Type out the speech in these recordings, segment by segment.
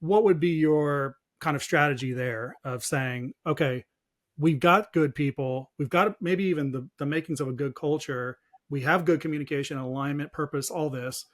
what would be your kind of strategy there of saying, okay, we've got good people, we've got maybe even the makings of a good culture, we have good communication, alignment, purpose, all this.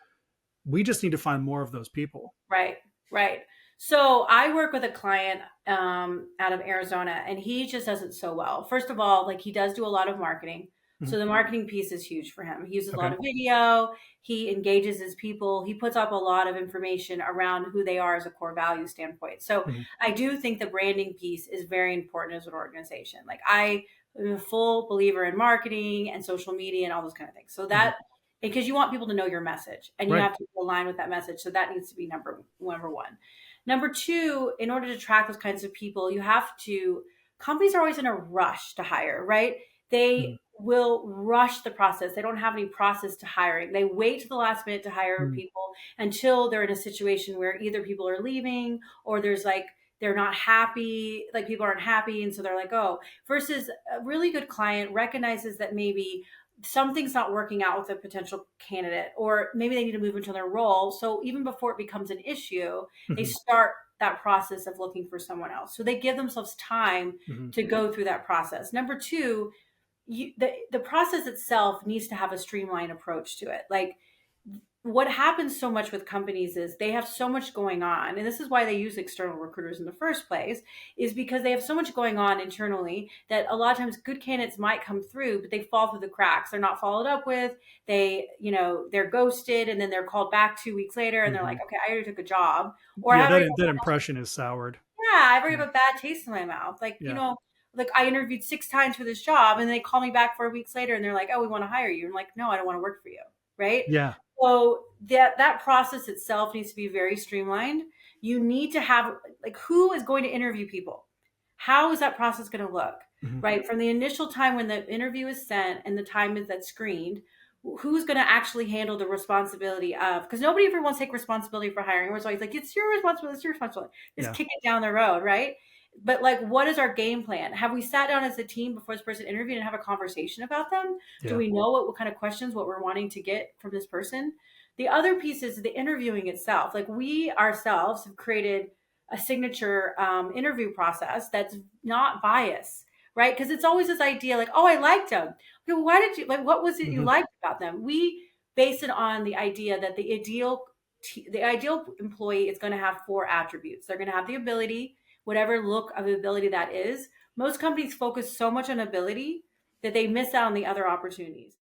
We just need to find more of those people. Right, right. So I work with a client out of Arizona, and he just does it so well. First of all, like he does do a lot of marketing. Mhm. So the marketing piece is huge for him. He uses a lot Okay. of video. He engages his people. He puts up a lot of information around who they are as a core value standpoint. So Mhm. I do think the branding piece is very important as an organization. Like I am a full believer in marketing and social media and all those kind of things. So Mhm. that because you want people to know your message and you Right. have to align with that message. So that needs to be number one. Number two, in order to track those kinds of people, you have to, companies are always in a rush to hire, right? Mhm. They will rush the process. They don't have any process to hiring. They wait to the last minute to hire Mhm. people until they're in a situation where either people are leaving or there's like, they're not happy, like people aren't happy. And so they're like, oh, versus a really good client recognizes that maybe something's not working out with a potential candidate, or maybe they need to move into their role. So even before it becomes an issue, they Mhm. start that process of looking for someone else. So they give themselves time Mhm. to go through that process. Number two, the process itself needs to have a streamlined approach to it. Like what happens so much with companies is they have so much going on, and this is why they use external recruiters in the first place, is because they have so much going on internally that a lot of times good candidates might come through, but they fall through the cracks. They're not followed up with. They're ghosted, and then they're called back 2 weeks later and they're like, Mhm. okay, I already took a job, or I Yeah, have already, that impression is soured. yeah, I already Mhm. have a bad taste in my mouth. Yeah. Like I interviewed 6 times for this job and they call me back 4 weeks later and they're like, oh, we want to hire you. I'm like, no, I don't want to work for you. Right. Yeah. So that process itself needs to be very streamlined. You need to have, like, who is going to interview people? How is that process going to look? Mhm. Right? From the initial time when the interview is sent and the time is that's screened, who's going to actually handle the responsibility of, because nobody ever wants to take responsibility for hiring. We're always like, it's your responsibility, it's your responsibility. Just Yeah. kick it down the road, right? But like, what is our game plan? Have we sat down as a team before this person interviewed and have a conversation about them? Do Yeah. we know what kind of questions, what we're wanting to get from this person? The other piece is the interviewing itself. Like we ourselves have created a signature interview process that's not biased, right? Because it's always this idea like, oh, I liked them. Okay, well, why did you like? What was it you Mhm. liked about them? We base it on the idea that the ideal employee is going to have four attributes. They're going to have the ability, whatever look of ability that is. Most companies focus so much on ability that they miss out on the other opportunities.